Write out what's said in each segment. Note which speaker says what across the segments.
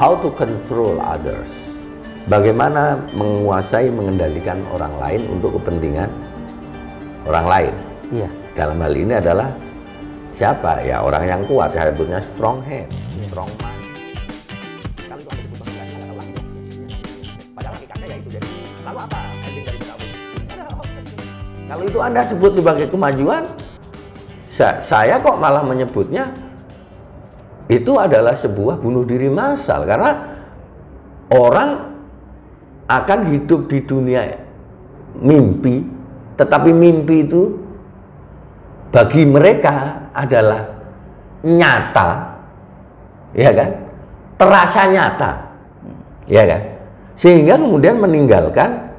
Speaker 1: how to control others. Bagaimana menguasai, mengendalikan orang lain untuk kepentingan orang lain.
Speaker 2: Iya.
Speaker 1: Dalam hal ini adalah siapa? Ya orang yang kuat, saya sebutnya strong hand, strong mind. Kalau itu ada sebut padahal hakikatnya ya itu jadi. Lalu apa ending dari kita? Kalau itu Anda sebut sebagai kemajuan, saya kok malah menyebutnya itu adalah sebuah bunuh diri massal, karena orang akan hidup di dunia mimpi, tetapi mimpi itu bagi mereka adalah nyata, ya kan? Terasa nyata, ya kan? Sehingga kemudian meninggalkan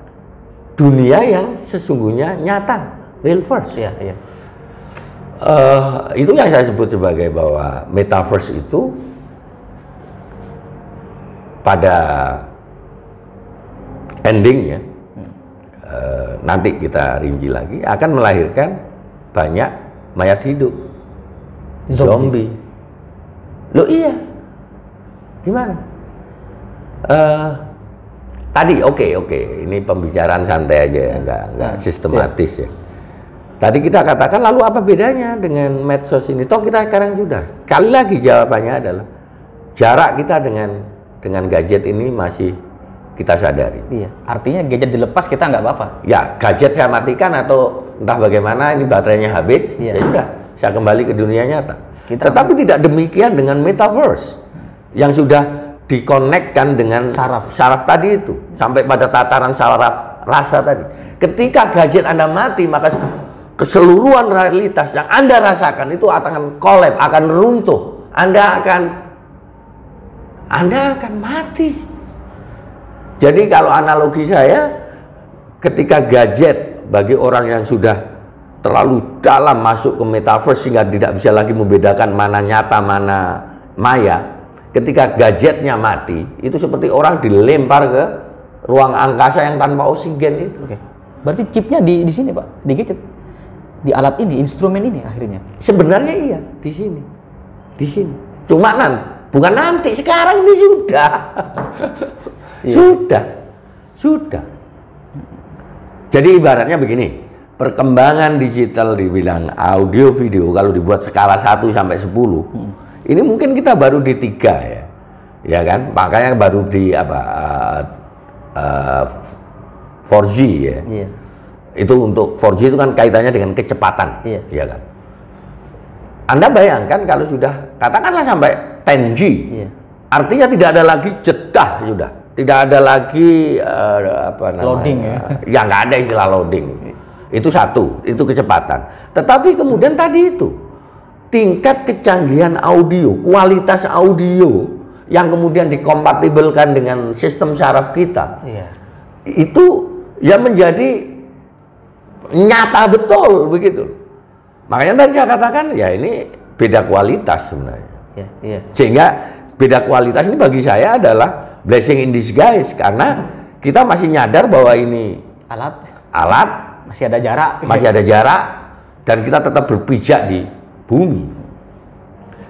Speaker 1: dunia yang sesungguhnya nyata, real first.
Speaker 2: Iya, iya.
Speaker 1: Itu yang saya sebut sebagai bahwa metaverse itu pada endingnya nanti kita rinci lagi akan melahirkan banyak mayat hidup, zombie. Loh iya, gimana? Tadi oke, ini pembicaraan santai aja ya, nggak sistematis ya. Tadi kita katakan lalu apa bedanya dengan medsos ini? Toh kita sekarang sudah. Kali lagi jawabannya adalah jarak kita dengan gadget ini masih kita sadari.
Speaker 2: Iya. Artinya gadget dilepas kita nggak apa-apa.
Speaker 1: Ya, gadget saya matikan atau entah bagaimana ini baterainya habis, ya sudah, saya kembali ke dunia nyata. Tetapi tidak demikian dengan metaverse yang sudah dikonekkan dengan saraf tadi itu sampai pada tataran saraf rasa tadi. Ketika gadget Anda mati, maka keseluruhan realitas yang Anda rasakan itu akan collapse, akan runtuh. Anda akan mati. Jadi kalau analogi saya, ketika gadget bagi orang yang sudah terlalu dalam masuk ke metaverse sehingga tidak bisa lagi membedakan mana nyata mana maya, ketika gadgetnya mati, itu seperti orang dilempar ke ruang angkasa yang tanpa oksigen itu.
Speaker 2: Oke. Berarti chipnya di sini Pak, di gadget, di alat ini, instrumen ini akhirnya.
Speaker 1: Sebenarnya iya, di sini. Cuma bukan nanti, sekarang ini sudah. Sudah. Jadi ibaratnya begini, perkembangan digital di bidang audio video kalau dibuat skala 1 sampai 10, ini mungkin kita baru di 3 ya. Ya kan? Makanya baru di 4G ya.
Speaker 2: Iya.
Speaker 1: Itu untuk 4G itu kan kaitannya dengan kecepatan.
Speaker 2: Iya.
Speaker 1: Ya kan? Anda bayangkan kalau sudah katakanlah sampai 10G. Iya. Artinya tidak ada lagi jeda sudah. Tidak ada lagi
Speaker 2: loading ya.
Speaker 1: Ya nggak ada istilah loading. Itu satu, itu kecepatan. Tetapi kemudian tadi itu tingkat kecanggihan audio, kualitas audio yang kemudian dikompatibelkan dengan sistem saraf kita.
Speaker 2: Iya.
Speaker 1: Itu ya menjadi nyata betul begitu. Makanya tadi saya katakan ya ini beda kualitas sebenarnya.
Speaker 2: Iya, iya.
Speaker 1: Sehingga beda kualitas ini bagi saya adalah blessing in disguise, karena kita masih nyadar bahwa ini alat
Speaker 2: masih ada jarak,
Speaker 1: dan kita tetap berpijak di bumi.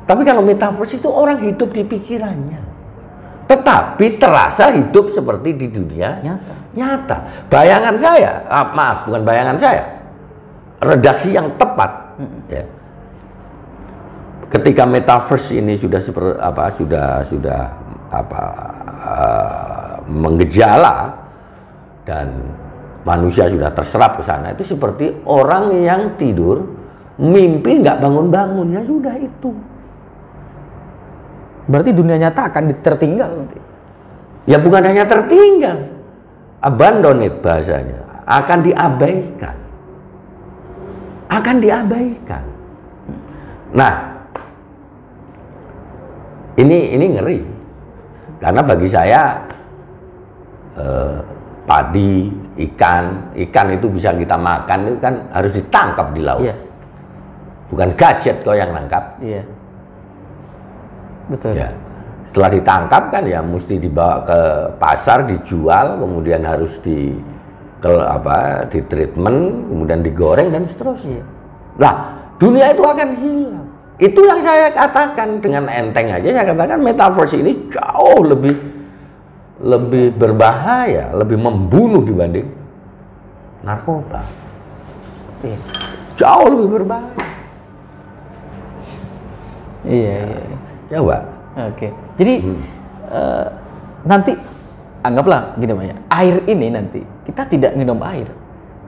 Speaker 1: Tapi kalau metaverse itu orang hidup di pikirannya, tetapi terasa hidup seperti di dunia nyata. Bayangan saya, maaf bukan bayangan saya, redaksi yang tepat. Ya. Ketika metaverse ini sudah menggejala dan manusia sudah terserap ke sana, itu seperti orang yang tidur mimpi nggak bangun-bangun, ya sudah itu.
Speaker 2: Berarti dunia nyata akan tertinggal nanti.
Speaker 1: Ya bukan hanya tertinggal, abandon it bahasanya, akan diabaikan. Nah, ini ngeri. Karena bagi saya padi, ikan itu bisa kita makan, itu kan harus ditangkap di laut.
Speaker 2: Iya.
Speaker 1: Bukan gadget kok yang nangkap.
Speaker 2: Iya. Betul.
Speaker 1: Ya. Setelah ditangkap kan ya mesti dibawa ke pasar, dijual, kemudian harus di treatment, kemudian digoreng dan seterusnya.
Speaker 2: Iya.
Speaker 1: Nah, dunia itu akan hilang. Itu yang saya katakan dengan enteng aja, saya katakan metaverse ini jauh lebih berbahaya, lebih membunuh dibanding narkoba.
Speaker 2: Iya.
Speaker 1: Jauh lebih berbahaya.
Speaker 2: Iya.
Speaker 1: Coba.
Speaker 2: Oke. Jadi nanti anggaplah gini Pak ya. Air ini nanti kita tidak minum air,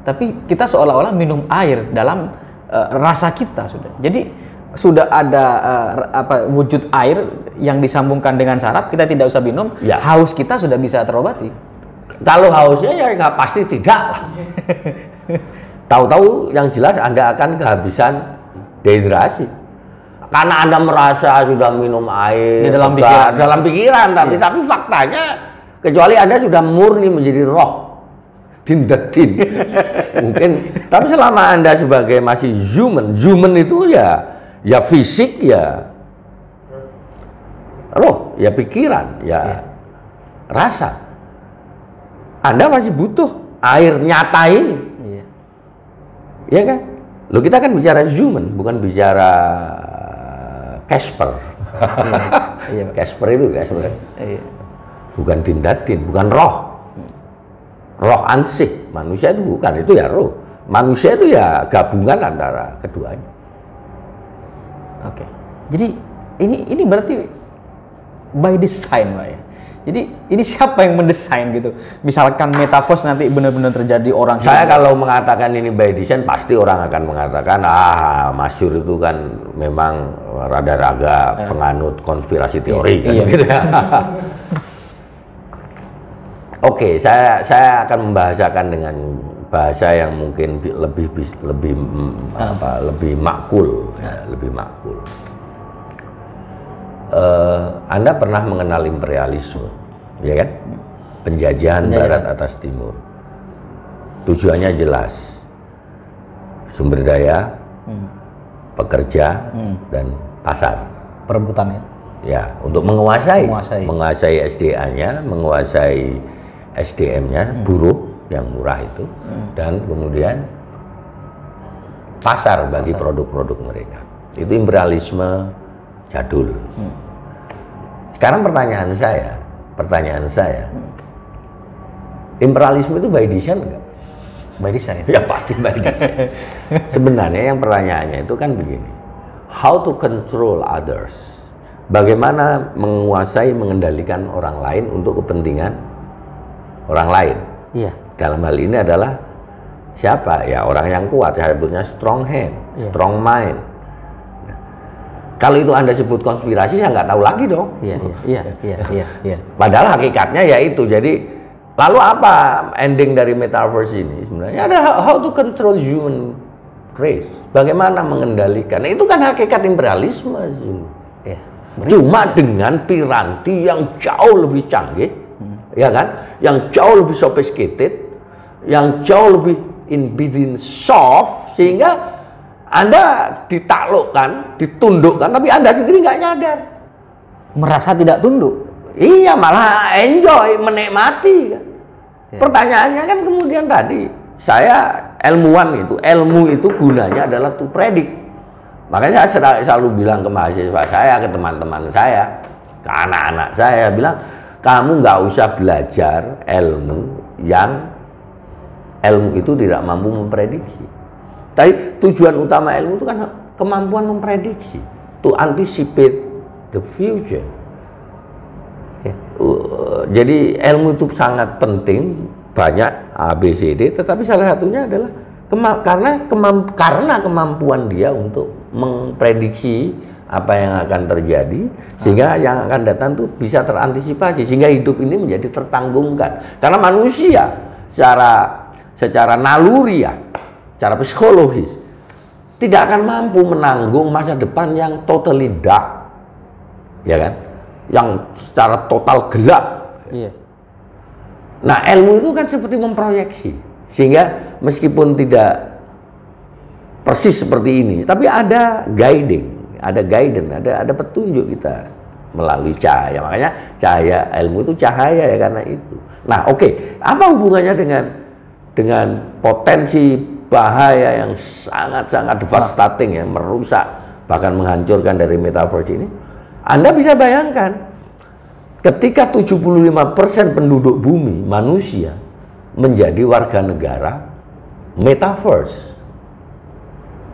Speaker 2: tapi kita seolah-olah minum air dalam rasa kita sudah. Jadi sudah ada wujud air yang disambungkan dengan saraf, kita tidak usah minum,
Speaker 1: ya.
Speaker 2: Haus kita sudah bisa terobati.
Speaker 1: Kalau hausnya ya nggak pasti tidak lah. Tahu-tahu yang jelas Anda akan kehabisan dehidrasi. Karena Anda merasa sudah minum air
Speaker 2: di dalam
Speaker 1: pikiran, tapi faktanya kecuali Anda sudah murni menjadi roh, dindatin. Mungkin, tapi selama Anda sebagai masih human itu ya fisik, ya roh, ya pikiran, ya rasa. Anda masih butuh air nyata ini.
Speaker 2: Iya.
Speaker 1: Ya kan? Loh, kita kan bicara human, bukan bicara Casper.
Speaker 2: Iya.
Speaker 1: Casper itu Casper.
Speaker 2: Iya.
Speaker 1: Bukan dindatin, bukan roh. Roh ansih, manusia itu bukan, itu ya roh. Manusia itu ya gabungan antara keduanya.
Speaker 2: Oke. Jadi ini berarti by design Pak ya. Jadi ini siapa yang mendesain gitu? Misalkan metaverse nanti benar-benar terjadi orang.
Speaker 1: Saya kalau mengatakan ini by design, pasti orang akan mengatakan Mas Syur itu kan memang rada-raga penganut konspirasi teori kan gitu ya. Oke, saya akan membahasakan dengan bahasa yang mungkin lebih makul, ya, lebih makul. Anda pernah mengenal imperialisme, ya kan? Penjajahan Barat atas Timur. Tujuannya jelas, sumber daya, pekerja, dan pasar.
Speaker 2: Perebutannya.
Speaker 1: Ya, untuk menguasai SDA-nya, menguasai SDM-nya, buruh yang murah itu, dan kemudian pasar bagi produk-produk mereka. Itu imperialisme jadul. Sekarang pertanyaan saya, imperialisme itu by design enggak?
Speaker 2: By design?
Speaker 1: Ya pasti by design. Sebenarnya yang pertanyaannya itu kan begini, how to control others? Bagaimana menguasai, mengendalikan orang lain untuk kepentingan orang lain?
Speaker 2: Iya.
Speaker 1: Dalam hal ini adalah siapa? Ya orang yang kuat, saya sebutnya strong hand, strong mind. Kalau itu Anda sebut konspirasi, saya nggak tahu lagi dong.
Speaker 2: Iya.
Speaker 1: Padahal hakikatnya ya itu. Jadi, lalu apa ending dari metaverse ini? Sebenarnya ada how to control human race. Bagaimana mengendalikan? Itu kan hakikat imperialisme.
Speaker 2: Iya.
Speaker 1: Cuma dengan piranti yang jauh lebih canggih, ya kan? Yang jauh lebih sophisticated, yang jauh lebih in soft, sehingga Anda ditaklukkan, ditundukkan, tapi Anda sendiri nggak nyadar.
Speaker 2: Merasa tidak tunduk.
Speaker 1: Iya, malah enjoy, menikmati. Ya. Pertanyaannya kan kemudian tadi, saya ilmu itu gunanya adalah to predict. Makanya saya selalu bilang ke mahasiswa saya, ke teman-teman saya, ke anak-anak saya, bilang, kamu nggak usah belajar ilmu itu tidak mampu memprediksi. Tapi tujuan utama ilmu itu kan kemampuan memprediksi, to anticipate the future. Jadi ilmu itu sangat penting, banyak ABCD, tetapi salah satunya adalah karena kemampuan dia untuk memprediksi apa yang akan terjadi, sehingga yang akan datang itu bisa terantisipasi, sehingga hidup ini menjadi tertanggungkan. Karena manusia secara naluri ya, secara psikologis tidak akan mampu menanggung masa depan yang totally dark, ya kan, yang secara total gelap.
Speaker 2: Iya.
Speaker 1: Nah, ilmu itu kan seperti memproyeksi, sehingga meskipun tidak persis seperti ini, tapi ada guidance, ada petunjuk kita melalui cahaya. Makanya cahaya ilmu itu cahaya ya, karena itu. Nah, oke. Apa hubungannya dengan potensi bahaya yang sangat-sangat devastating ya, merusak bahkan menghancurkan dari metaverse ini. Anda bisa bayangkan ketika 75% penduduk bumi manusia menjadi warga negara metaverse.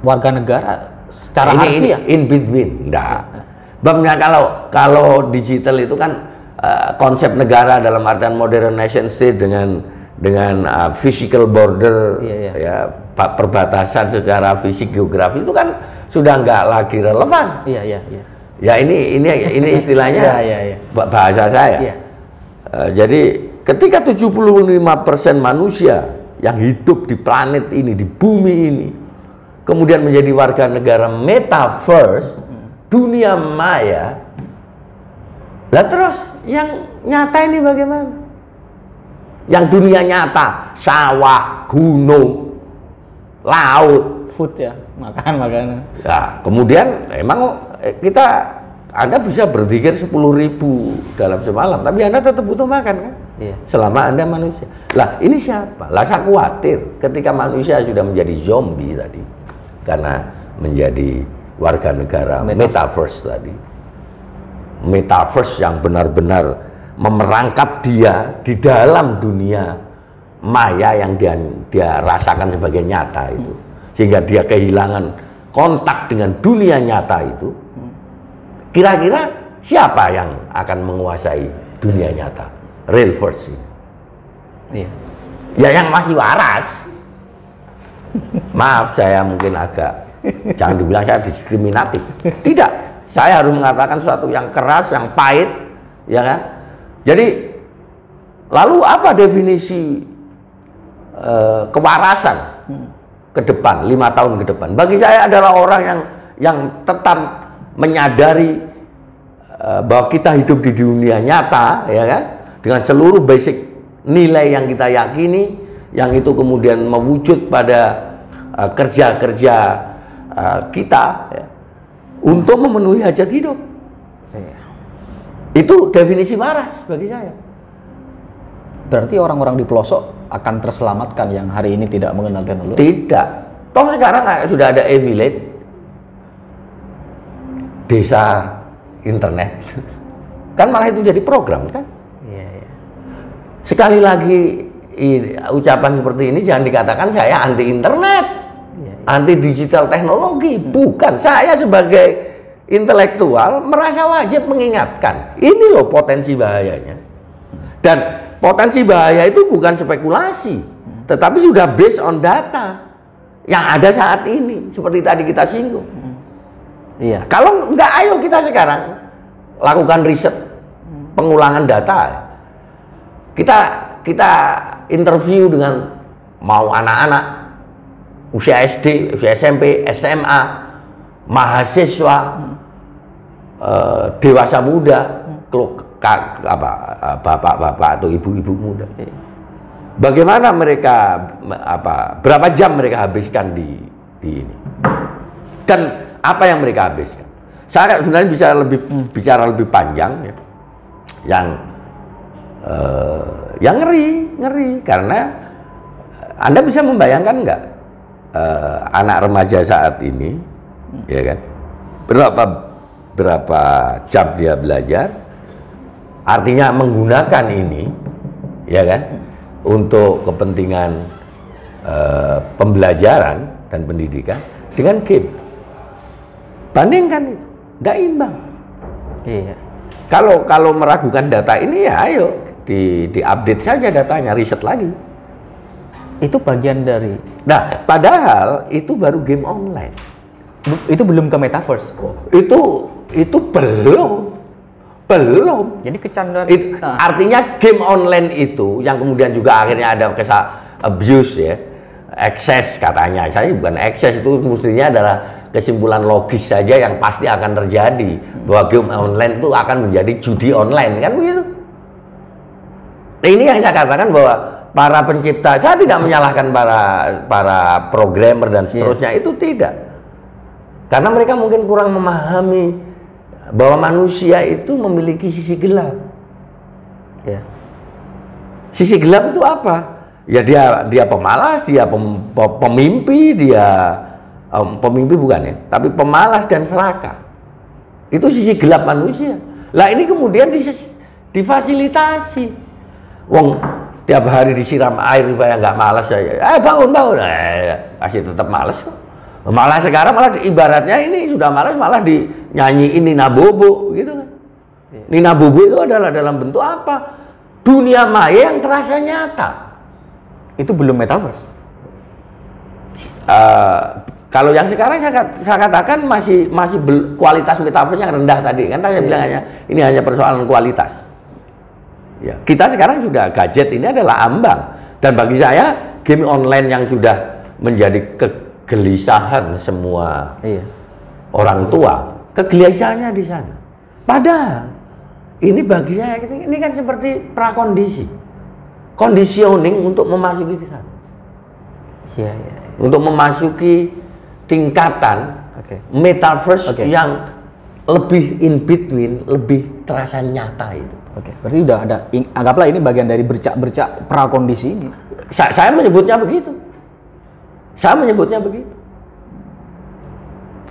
Speaker 2: Warga negara secara harfiah.
Speaker 1: In between, enggak. Bangnya kalau digital itu kan konsep negara dalam artian modern nation state dengan physical border, ya perbatasan secara fisik geografi itu kan sudah nggak lagi relevan. Ya ini istilahnya bahasa saya. Jadi ketika 75% manusia yang hidup di planet ini, di bumi ini, kemudian menjadi warga negara metaverse, dunia maya. Lah terus yang nyata ini bagaimana? Yang dunia nyata, sawah, gunung, laut,
Speaker 2: food ya, makanan.
Speaker 1: Ya, kemudian emang Anda bisa berzikir 10.000 dalam semalam, tapi Anda tetap butuh makan kan?
Speaker 2: Iya.
Speaker 1: Selama Anda manusia. Lah ini siapa? Lah saya khawatir ketika manusia sudah menjadi zombie tadi karena menjadi warga negara metaverse tadi. Metaverse yang benar-benar memerangkap dia di dalam dunia maya yang dia rasakan sebagai nyata itu, sehingga dia kehilangan kontak dengan dunia nyata itu. Kira-kira siapa yang akan menguasai dunia nyata real verse ini?
Speaker 2: Iya.
Speaker 1: Ya yang masih waras. Maaf, saya mungkin agak, jangan dibilang saya diskriminatif. Tidak, saya harus mengatakan sesuatu yang keras, yang pahit, ya kan? Jadi, lalu apa definisi kewarasan ke depan, 5 tahun ke depan? Bagi saya adalah orang yang tetap menyadari bahwa kita hidup di dunia nyata, ya kan? Dengan seluruh basic nilai yang kita yakini, yang itu kemudian mewujud pada kerja-kerja kita ya, untuk memenuhi hajat hidup. Itu definisi waras bagi saya.
Speaker 2: Berarti orang-orang di pelosok akan terselamatkan yang hari ini tidak mengenal teknologi?
Speaker 1: Tidak. Toh sekarang sudah ada e-village, desa internet. Kan malah itu jadi program kan?
Speaker 2: Iya.
Speaker 1: Sekali lagi ucapan seperti ini jangan dikatakan saya anti internet, anti digital teknologi. Bukan, saya sebagai intelektual merasa wajib mengingatkan. Ini loh potensi bahayanya. Dan potensi bahaya itu bukan spekulasi, tetapi sudah based on data yang ada saat ini. Seperti tadi kita singgung.
Speaker 2: Iya.
Speaker 1: Kalau enggak, ayo kita sekarang lakukan riset, pengulangan data. Kita interview dengan mau anak-anak usia SD, usia SMP, SMA, mahasiswa, dewasa muda, bapak-bapak atau ibu-ibu muda. Bagaimana mereka berapa jam mereka habiskan di ini? Dan apa yang mereka habiskan? Saya sebenarnya bisa bicara lebih panjang ya. Yang ngeri karena Anda bisa membayangkan nggak anak remaja saat ini, ya kan? Berapa jam dia belajar? Artinya menggunakan ini, ya kan? Untuk kepentingan pembelajaran dan pendidikan dengan game. Bandingkan itu, nggak imbang.
Speaker 2: Iya.
Speaker 1: Kalau meragukan data ini ya ayo diupdate saja datanya, riset lagi.
Speaker 2: Itu bagian dari.
Speaker 1: Nah, padahal itu baru game online.
Speaker 2: Itu belum ke metaverse.
Speaker 1: Itu belum.
Speaker 2: Jadi kecanduan.
Speaker 1: Artinya game online itu yang kemudian juga akhirnya ada abuse ya, akses katanya. Saya bukan akses, itu mestinya adalah kesimpulan logis saja yang pasti akan terjadi bahwa game online itu akan menjadi judi online, kan begitu. Nah, ini yang saya katakan bahwa para pencipta, saya tidak menyalahkan para programmer dan seterusnya, itu tidak, karena mereka mungkin kurang memahami bahwa manusia itu memiliki sisi gelap.
Speaker 2: Ya.
Speaker 1: Sisi gelap itu apa? Ya dia pemalas, dia pemimpi, dia pemimpi bukan ya, tapi pemalas dan serakah. Itu sisi gelap manusia. Lah ini kemudian difasilitasi. Wong tiap hari disiram air supaya nggak malas saya. Bangun. Pasti tetap malas kok. Malah sekarang malah ibaratnya ini sudah malas malah dinyanyiin Nina Bobo gitu kan. Nina Bobo itu adalah dalam bentuk apa? Dunia maya yang terasa nyata.
Speaker 2: Itu belum metaverse.
Speaker 1: Kalau yang sekarang saya katakan masih kualitas metaverse yang rendah tadi kan saya bilang ini hanya persoalan kualitas. Ya, kita sekarang sudah gadget ini adalah ambang, dan bagi saya game online yang sudah menjadi kegelisahan semua orang tua, kegelisahannya di sana. Padahal ini bagi saya ini kan seperti prakondisi, conditioning untuk memasuki ke sana. Untuk memasuki tingkatan metaverse yang lebih in between, lebih terasa nyata itu.
Speaker 2: Berarti udah ada, anggaplah ini bagian dari bercak prakondisi ini.
Speaker 1: Saya menyebutnya begitu.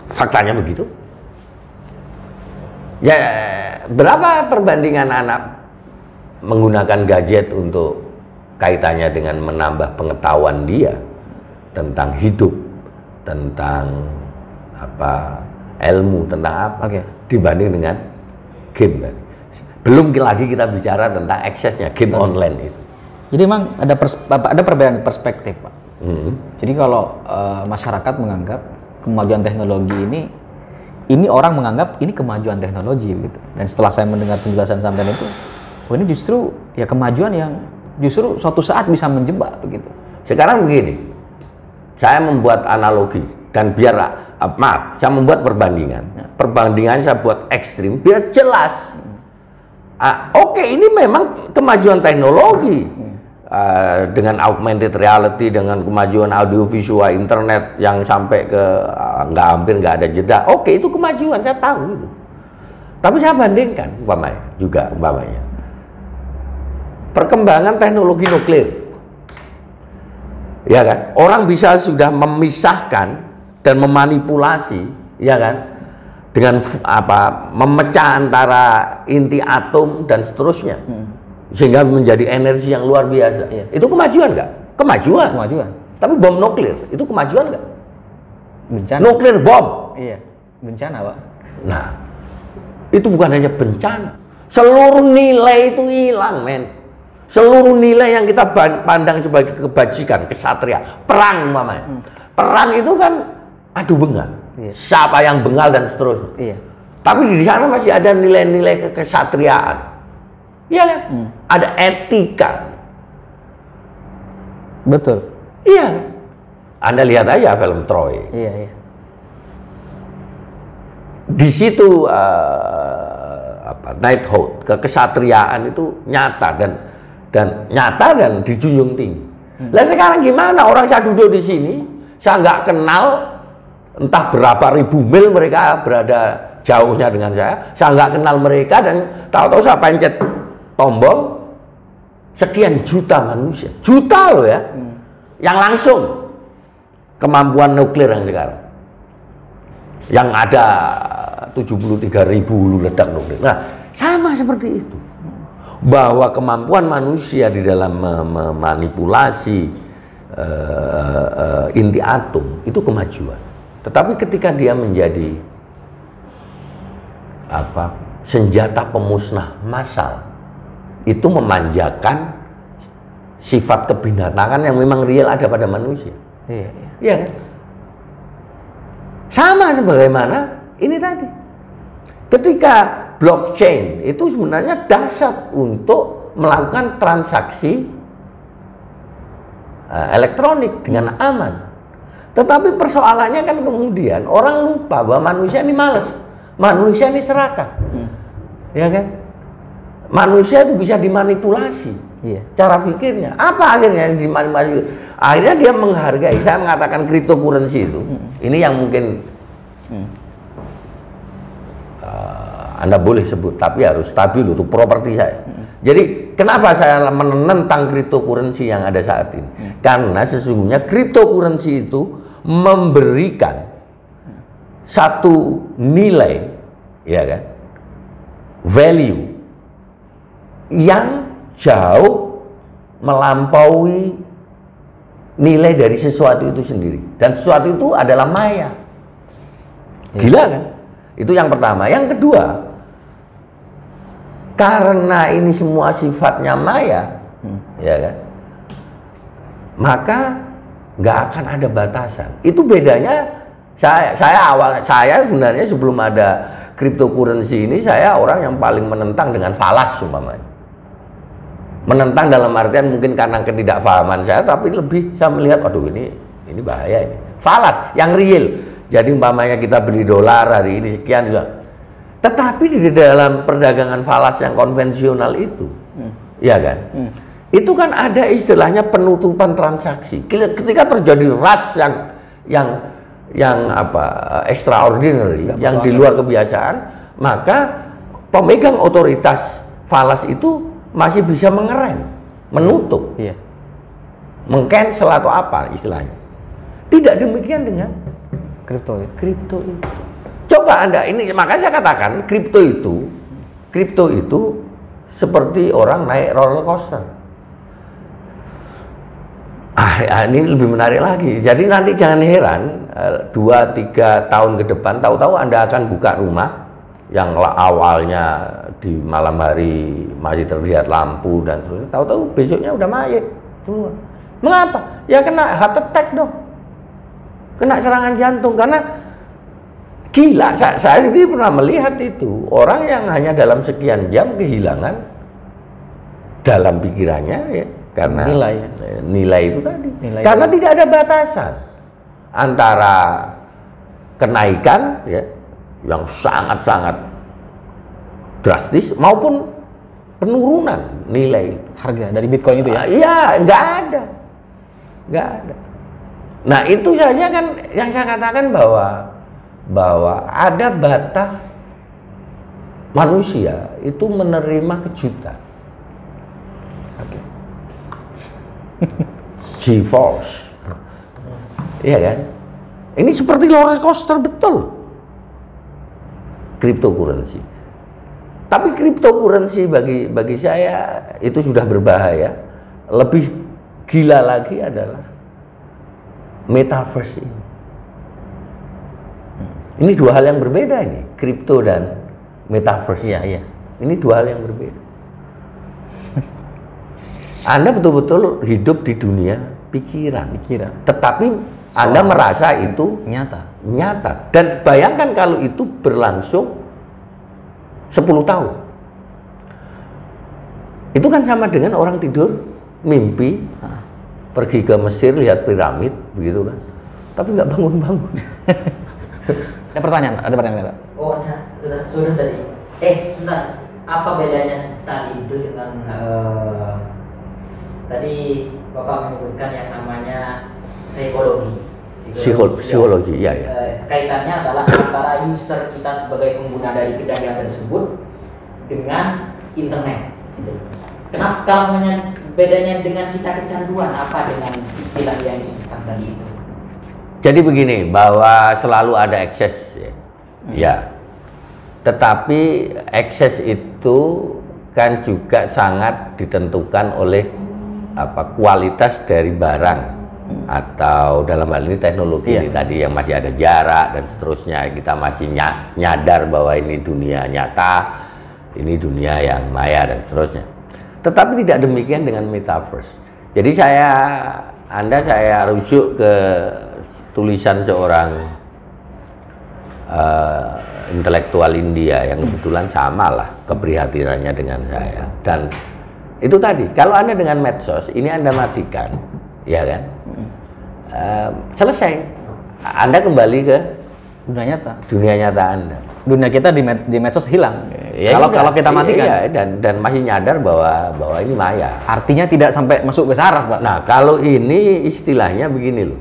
Speaker 1: Faktanya begitu. Ya, berapa perbandingan anak menggunakan gadget untuk kaitannya dengan menambah pengetahuan dia tentang hidup, tentang ilmu, tentang apa dibanding dengan game tadi. Belum lagi kita bicara tentang aksesnya game online itu.
Speaker 2: Jadi memang ada perbedaan perspektif, Pak. Jadi kalau masyarakat menganggap kemajuan teknologi ini orang menganggap ini kemajuan teknologi gitu. Dan setelah saya mendengar penjelasan sampean itu, ini justru ya kemajuan yang justru suatu saat bisa menjebak begitu.
Speaker 1: Sekarang begini. Saya membuat analogi dan biar saya membuat perbandingan. Perbandingan saya buat ekstrim biar jelas. Ini memang kemajuan teknologi dengan augmented reality, dengan kemajuan audiovisual, internet yang sampai ke hampir nggak ada jeda. Itu kemajuan, saya tahu itu. Tapi saya bandingkan umpamanya perkembangan teknologi nuklir. Ya kan, orang bisa sudah memisahkan dan memanipulasi, ya kan, dengan memecah antara inti atom dan seterusnya, sehingga menjadi energi yang luar biasa. Itu kemajuan nggak? Kemajuan. Tapi bom nuklir itu kemajuan nggak?
Speaker 2: Bencana.
Speaker 1: Nuklir bom.
Speaker 2: Bencana, Pak.
Speaker 1: Nah, itu bukan hanya bencana. Seluruh nilai itu hilang, men. Seluruh nilai yang kita pandang sebagai kebajikan, kesatria, perang umpamanya. Perang itu kan adu bengal. Siapa yang bengal dan seterusnya. Tapi di sana masih ada nilai-nilai kesatriaan. Iya kan? Ada etika.
Speaker 2: Betul.
Speaker 1: Iya. Anda lihat aja film Troy. Di situ knighthood, kesatriaan itu nyata dan dijunjung tinggi. Lah sekarang gimana orang saya duduk di sini, saya nggak kenal, entah berapa ribu mil mereka berada jauhnya dengan saya nggak kenal mereka, dan tahu-tahu saya pencet tombol, sekian juta manusia, juta loh ya, yang langsung kemampuan nuklir yang sekarang, yang ada 73.000 ledak nuklir. Nah, sama seperti itu. Bahwa kemampuan manusia di dalam memanipulasi inti atom itu kemajuan. Tetapi ketika dia menjadi senjata pemusnah massal, itu memanjakan sifat kebinatangan yang memang real ada pada manusia. Iya kan? Sama sebagaimana ini tadi. Ketika blockchain itu sebenarnya dahsyat untuk melakukan transaksi elektronik dengan aman. Tetapi persoalannya kan kemudian orang lupa bahwa manusia ini malas, manusia ini serakah, ya kan? Manusia itu bisa dimanipulasi, cara pikirnya. Apa akhirnya yang dimanipulasi? Akhirnya dia menghargai. Saya mengatakan cryptocurrency itu, ini yang mungkin Anda boleh sebut, tapi harus stabil untuk properti saya. Jadi kenapa saya menentang cryptocurrency yang ada saat ini? Karena sesungguhnya cryptocurrency itu memberikan satu nilai, ya kan, value yang jauh melampaui nilai dari sesuatu itu sendiri, dan sesuatu itu adalah maya. Gila kan? Itu yang pertama. Yang kedua, karena ini semua sifatnya maya, ya kan, maka nggak akan ada batasan. Itu bedanya. Saya sebenarnya sebelum ada cryptocurrency ini, saya orang yang paling menentang dengan falas umpamanya. Menentang dalam artian mungkin karena ketidakpahaman saya, tapi lebih saya melihat, aduh ini bahaya ini. Falas yang real. Jadi umpamanya kita beli dolar hari ini sekian juga. Tetapi di dalam perdagangan falas yang konvensional itu, ya kan? Itu kan ada istilahnya penutupan transaksi. Ketika terjadi rush yang extraordinary, yang di luar kebiasaan, maka pemegang otoritas falas itu masih bisa mengerem, menutup, meng-cancel atau apa istilahnya. Tidak demikian dengan kripto itu. Coba Anda, ini makanya saya katakan kripto itu seperti orang naik roller coaster. Ini lebih menarik lagi. Jadi nanti jangan heran 2-3 tahun ke depan, tahu-tahu Anda akan buka rumah yang awalnya di malam hari masih terlihat lampu dan sebagainya, tahu-tahu besoknya udah mayat semua. Mengapa? Ya kena heart attack dong, kena serangan jantung, karena gila. Saya sendiri pernah melihat itu orang yang hanya dalam sekian jam kehilangan dalam pikirannya, ya, karena nilai itu tadi. Karena tidak ada batasan antara kenaikan, ya, yang sangat-sangat drastis maupun penurunan nilai
Speaker 2: harga dari Bitcoin itu, ya?
Speaker 1: Iya, nggak ada. Nah itu saja kan yang saya katakan bahwa ada batas manusia itu menerima kejutan. G-force, iya kan? Ini seperti roller coaster betul. Cryptocurrency. Tapi cryptocurrency bagi saya itu sudah berbahaya. Lebih gila lagi adalah metaverse ini. Ini dua hal yang berbeda ini, kripto dan metaverse.
Speaker 2: Iya.
Speaker 1: Ini dua hal yang berbeda. Anda betul-betul hidup di dunia pikiran. Tetapi Anda merasa itu nyata. Dan bayangkan kalau itu berlangsung 10 tahun. Itu kan sama dengan orang tidur, mimpi, pergi ke Mesir, lihat piramid, begitu kan. Tapi nggak bangun-bangun.
Speaker 2: Ada pertanyaan, Pak?
Speaker 3: Oh, nah, sudah tadi. Sebentar. Apa bedanya tadi itu dengan tadi Bapak menyebutkan yang namanya psikologi, ya. Kaitannya adalah antara user kita sebagai pengguna dari kejadian tersebut dengan internet. Gitu. Kenapa? Kalau sebenarnya bedanya dengan kita kecanduan, apa dengan istilah yang disebutkan tadi itu?
Speaker 1: Jadi begini, bahwa selalu ada ekses, ya. Tetapi ekses itu kan juga sangat ditentukan oleh kualitas dari barang atau dalam hal ini teknologi ini tadi, yang masih ada jarak dan seterusnya. Kita masih nyadar bahwa ini dunia nyata, ini dunia yang maya dan seterusnya. Tetapi tidak demikian dengan metaverse. Jadi saya rujuk ke tulisan seorang intelektual India yang kebetulan samalah keprihatinannya dengan saya. Dan itu tadi, kalau Anda dengan medsos ini Anda matikan, ya kan? Selesai. Anda kembali ke dunia nyata Anda.
Speaker 2: Dunia kita di medsos hilang.
Speaker 1: Ya,
Speaker 2: kalau kita matikan.
Speaker 1: Iya, dan masih nyadar bahwa ini maya.
Speaker 2: Artinya tidak sampai masuk ke saraf, Pak.
Speaker 1: Nah, kalau ini istilahnya begini loh.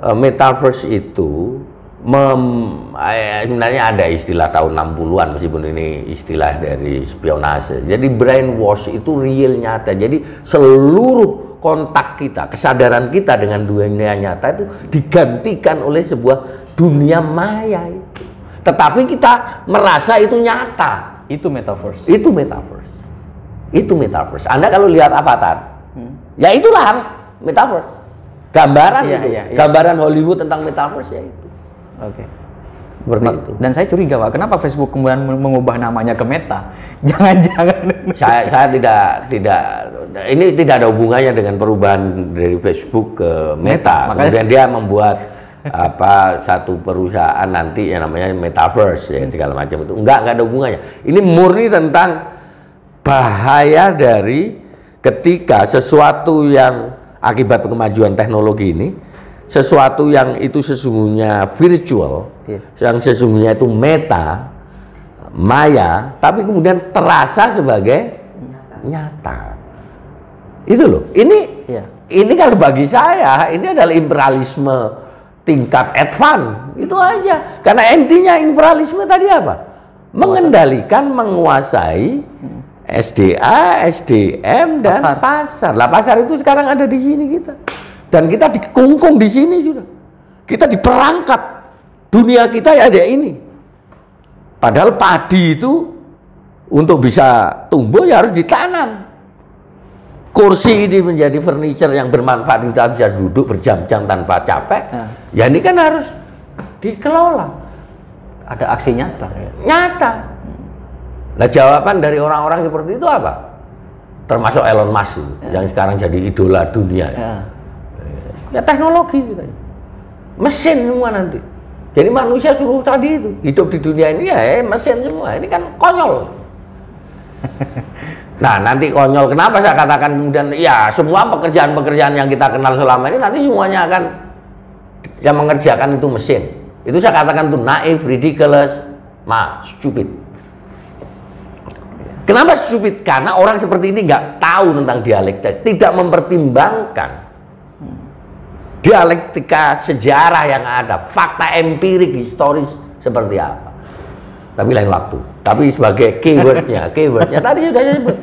Speaker 1: Metaverse itu sebenarnya ada istilah tahun 60-an, meskipun ini istilah dari spionase. Jadi brainwash itu real, nyata. Jadi seluruh kontak kita, kesadaran kita dengan dunia nyata itu digantikan oleh sebuah dunia maya itu. Tetapi kita merasa itu nyata.
Speaker 2: Itu metaverse.
Speaker 1: Itu metaverse. Itu metaverse. Anda kalau lihat Avatar, ya itulah metaverse. Gambaran
Speaker 2: Iya,
Speaker 1: itu.
Speaker 2: iya, iya.
Speaker 1: Gambaran Hollywood tentang metaverse ya itu.
Speaker 2: Oke.
Speaker 1: Seperti itu.
Speaker 2: Dan saya curiga, Pak, kenapa Facebook kemudian mengubah namanya ke Meta? Jangan-jangan.
Speaker 1: Saya tidak ini tidak ada hubungannya dengan perubahan dari Facebook ke Meta.
Speaker 2: Makanya-
Speaker 1: Kemudian dia membuat satu perusahaan nanti yang namanya Metaverse ya segala macam itu. Enggak ada hubungannya. Ini murni tentang bahaya dari ketika sesuatu yang akibat kemajuan teknologi ini, sesuatu yang itu sesungguhnya virtual, yang sesungguhnya itu maya, tapi kemudian terasa sebagai nyata. Itu loh. Ini kalau bagi saya ini adalah imperialisme tingkat advance. Itu aja. Karena intinya imperialisme tadi apa? Mengendalikan, menguasai SDA, SDM dan pasar. Lah pasar itu sekarang ada di sini kita. Dan kita dikungkung di sini sudah. Kita diperangkap. Dunia kita ya ada ini. Padahal padi itu untuk bisa tumbuh ya harus ditanam. Kursi ini menjadi furniture yang bermanfaat, kita bisa duduk berjam-jam tanpa capek. Ya ini kan harus dikelola.
Speaker 2: Ada aksi nyata.
Speaker 1: Nyata. Nah jawaban dari orang-orang seperti itu apa? Termasuk Elon Musk yang sekarang jadi idola dunia. Ya teknologi gitu. Mesin semua nanti. Jadi manusia suruh tadi itu hidup di dunia ini ya mesin semua. Ini kan konyol. Nah nanti konyol, kenapa saya katakan kemudian ya semua pekerjaan-pekerjaan yang kita kenal selama ini nanti semuanya akan yang mengerjakan itu mesin. Itu saya katakan itu naif, ridiculous, stupid. Kenapa stupid? Karena orang seperti ini nggak tahu tentang dialektika, tidak mempertimbangkan dialektika sejarah yang ada, fakta empirik historis seperti apa. Tapi lain waktu. Tapi sebagai keywordnya tadi sudah saya sebut.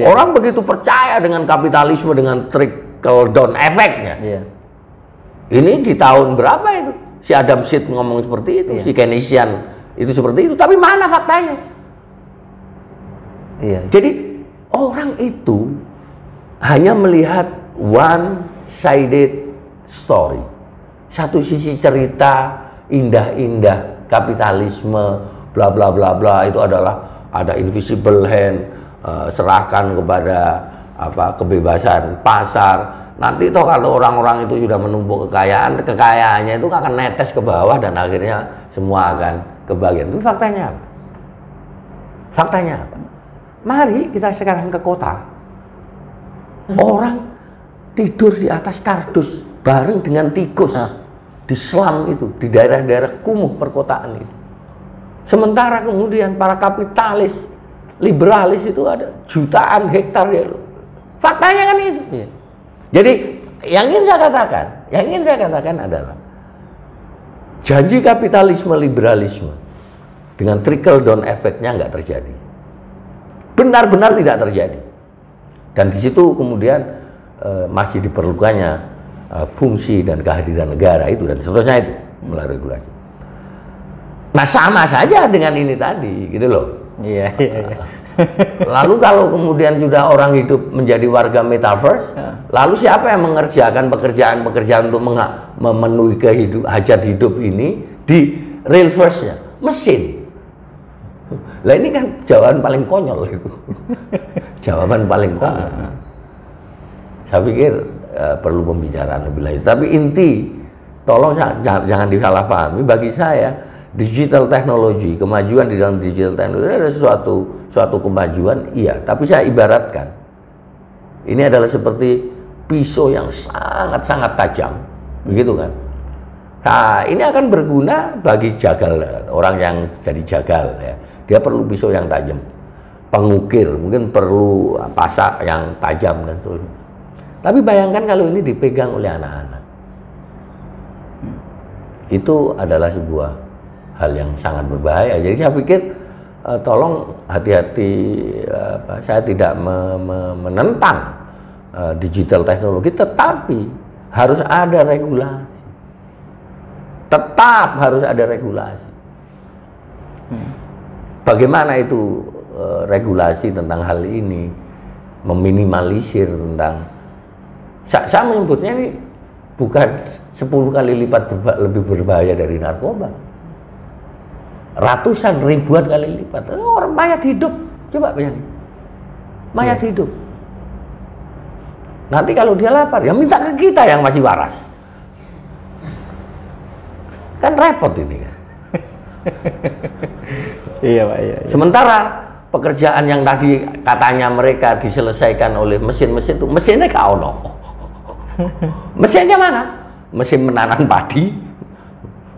Speaker 1: Orang begitu percaya dengan kapitalisme, dengan trickle down efeknya. Ini di tahun berapa itu? Si Adam Smith ngomong seperti itu, si Keynesian itu seperti itu. Tapi mana faktanya? Jadi orang itu hanya melihat one-sided story. Satu sisi cerita indah-indah kapitalisme, bla bla bla bla, itu adalah ada invisible hand, serahkan kepada kebebasan pasar. Nanti toh kalau orang-orang itu sudah menumpuk kekayaannya itu akan netes ke bawah dan akhirnya semua akan kebagian. Itu faktanya apa? Faktanya apa? Mari kita sekarang ke kota. Orang tidur di atas kardus bareng dengan tikus di slum itu, di daerah-daerah kumuh perkotaan itu. Sementara kemudian para kapitalis, liberalis itu ada jutaan hektar ya. Faktanya kan itu. Jadi yang ingin saya katakan adalah janji kapitalisme liberalisme dengan trickle down efeknya nggak terjadi. Benar-benar tidak terjadi. Dan di situ kemudian masih diperlukannya fungsi dan kehadiran negara itu dan seterusnya itu melalui regulasi. Nah sama saja dengan ini tadi, gitu loh. Lalu kalau kemudian sudah orang hidup menjadi warga metaverse, lalu siapa yang mengerjakan pekerjaan-pekerjaan untuk memenuhi hajat hidup ini di real verse-nya? Mesin. Lah ini kan jawaban paling konyol itu. Jawaban paling konyol. Saya pikir perlu pembicaraan lebih lanjut. Tapi inti, tolong jangan disalahpahami. Bagi saya, digital teknologi, kemajuan di dalam digital teknologi ada suatu kemajuan, iya. Tapi saya ibaratkan, ini adalah seperti pisau yang sangat-sangat tajam, begitu kan? Nah, ini akan berguna bagi jagal, orang yang jadi jagal ya. Dia perlu pisau yang tajam, pengukir mungkin perlu pasak yang tajam dan seterusnya. Tapi bayangkan kalau ini dipegang oleh anak-anak, itu adalah sebuah hal yang sangat berbahaya. Jadi saya pikir tolong hati-hati. Saya tidak menentang digital teknologi, tetapi harus ada regulasi. Tetap harus ada regulasi. Bagaimana itu regulasi tentang hal ini, meminimalisir tentang, saya menyebutnya ini bukan 10 kali lipat lebih berbahaya dari narkoba, ratusan ribuan kali lipat. Orang mayat hidup, coba bayangin, mayat hidup. Nanti kalau dia lapar, ya minta ke kita yang masih waras. Kan repot ini kan.
Speaker 2: Iya Pak, iya.
Speaker 1: Sementara pekerjaan yang tadi katanya mereka diselesaikan oleh mesin-mesin itu, mesinnya gak ono. Mesinnya mana? Mesin menanam padi,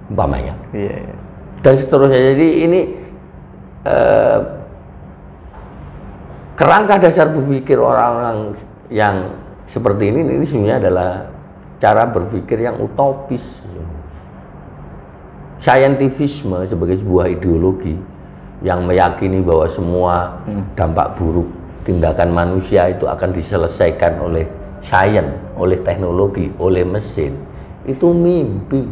Speaker 1: umpamanya.
Speaker 2: Iya, iya.
Speaker 1: Dan seterusnya. Jadi ini kerangka dasar berpikir orang-orang yang seperti ini sebenarnya adalah cara berpikir yang utopis. Saintifisme sebagai sebuah ideologi yang meyakini bahwa semua dampak buruk tindakan manusia itu akan diselesaikan oleh sains, oleh teknologi, oleh mesin, itu mimpi.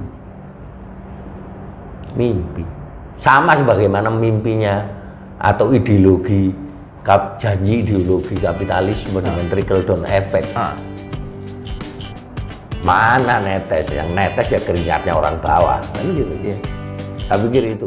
Speaker 1: Mimpi. Sama sebagaimana mimpinya atau ideologi, janji ideologi kapitalisme dengan trickle down effect. Mana netes? Yang netes ya keringatnya orang bawah. Kan gitu. Saya pikir itu.